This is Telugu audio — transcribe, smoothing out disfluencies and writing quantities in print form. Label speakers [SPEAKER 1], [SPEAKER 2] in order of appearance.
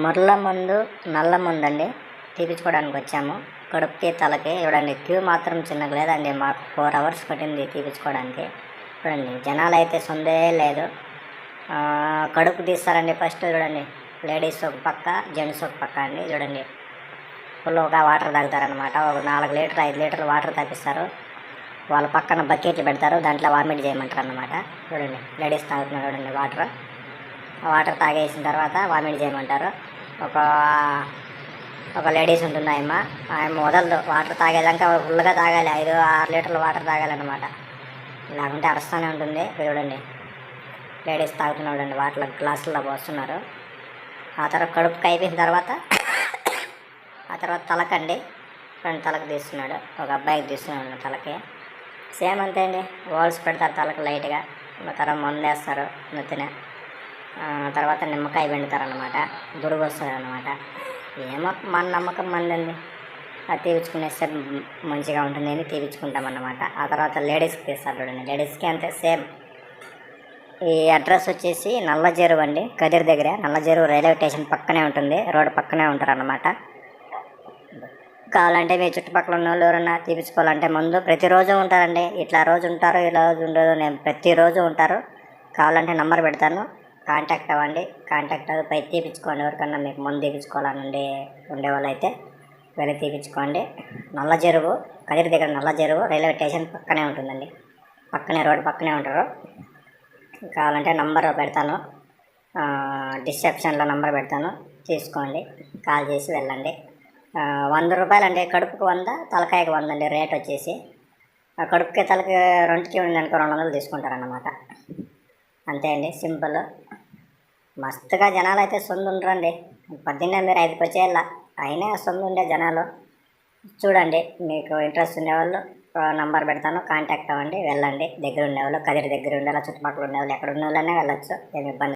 [SPEAKER 1] ముర్ల మందు నల్ల మందు అండి తీపించుకోవడానికి వచ్చాము. కడుపుకి తలకి చూడండి, క్యూ మాత్రం చిన్నగా లేదండి. మాకు 4 అవర్స్ పట్టింది తీపించుకోవడానికి. చూడండి జనాలు అయితే సొందే లేదు. కడుపు తీస్తారండి ఫస్ట్. చూడండి లేడీస్ ఒక పక్క, జెంట్స్ ఒక పక్క అండి. చూడండి ఫుల్గా వాటర్ తాగుతారనమాట. ఒక 4 లీటర్ 5 లీటర్లు వాటర్ తాపిస్తారు. వాళ్ళ పక్కన బకెట్లు పెడతారు, దాంట్లో వామిట్ చేయమంటారు అన్నమాట. చూడండి లేడీస్ తాగుతున్నారు. చూడండి వాటర్ తాగేసిన తర్వాత వామిట్ చేయమంటారు. ఒక లేడీస్ ఉంటుంది ఆయన వదలదు. వాటర్ తాగేదాకా ఫుల్గా తాగాలి, 5-6 లీటర్లు వాటర్ తాగాలన్నమాట. లేకుంటే అరుస్తూనే ఉంటుంది. చూడండి లేడీస్ తాగుతున్నారు. చూడండి వాటర్ గ్లాసుల్లో పోస్తున్నారు. ఆ తర్వాత కడుపుకి అయిపోయిన తర్వాత తలకండి. తలకు తీస్తున్నాడు, ఒక అబ్బాయికి తీస్తున్నాడు తలకి. సేమ్ అంతే అండి. వాల్స్ పెడతారు తలకు లైట్గా, తర్వాత మందు వేస్తారు నెత్తిన. తర్వాత నిమ్మకాయ పిండుతారనమాట, దురుగు వస్తుంది అనమాట. ఏమో మన నమ్మకం మందండి. అది తీపించుకునేస్తే మంచిగా ఉంటుంది అని తీపించుకుంటామన్నమాట. ఆ తర్వాత లేడీస్కి తీస్తారు. చూడండి లేడీస్కి అంతే సేమ్. ఈ అడ్రస్ వచ్చేసి నల్ల చెరువు అండి, కదిరి దగ్గర. నల్ల చెరువు రైల్వే స్టేషన్ పక్కనే ఉంటుంది, రోడ్డు పక్కనే ఉంటారు అన్నమాట. కావాలంటే మీ చుట్టుపక్కల ఉన్న వాళ్ళు ఎవరన్నా తీపించుకోవాలంటే ముందు ప్రతిరోజు ఉంటారండి. ఇట్లా రోజు ఉంటారు, ఇలా రోజు ఉండదు, నేను ప్రతిరోజు ఉంటారు. కావాలంటే నంబర్ పెడతాను, కాంటాక్ట్ అవ్వండి. కాంటాక్ట్ అవ్వి తీపించుకోండి. ఎవరికన్నా మీకు ముందు తీపించుకోవాలని ఉండేవాళ్ళు అయితే వెళ్ళి తీపించుకోండి. నల్ల చెరువు, కదిరి దగ్గర నల్ల చెరువు రైల్వే స్టేషన్ పక్కనే ఉంటుందండి. పక్కనే రోడ్డు పక్కనే ఉంటారు. కావాలంటే నంబర్ పెడతాను, డిస్క్రిప్షన్లో నంబర్ పెడతాను, తీసుకోండి. కాల్ చేసి వెళ్ళండి. 100 రూపాయలు అండి. కడుపుకి 100, తలకాయకి 100 అండి రేట్ వచ్చేసి. కడుపుకి తలకి రెండుకి ఉందనుకో 200 తీసుకుంటారన్నమాట. అంతే అండి, సింపుల్. మస్తుగా జనాలు అయితే సొందు ఉండరండి. పొద్దున్నే మీరు 5కి వచ్చేయాల, అయినా సొందు ఉండే జనాలు. చూడండి మీకు ఇంట్రెస్ట్ ఉండేవాళ్ళు నంబర్ పెడతాను, కాంటాక్ట్ అవ్వండి, వెళ్ళండి. దగ్గర ఉండేవాళ్ళు, కదిరి దగ్గర ఉండేవాళ్ళు, చుట్టుపక్కల ఉండేవాళ్ళు, ఎక్కడ ఉండేవాళ్ళనే వెళ్ళొచ్చు, ఏమి ఇబ్బంది.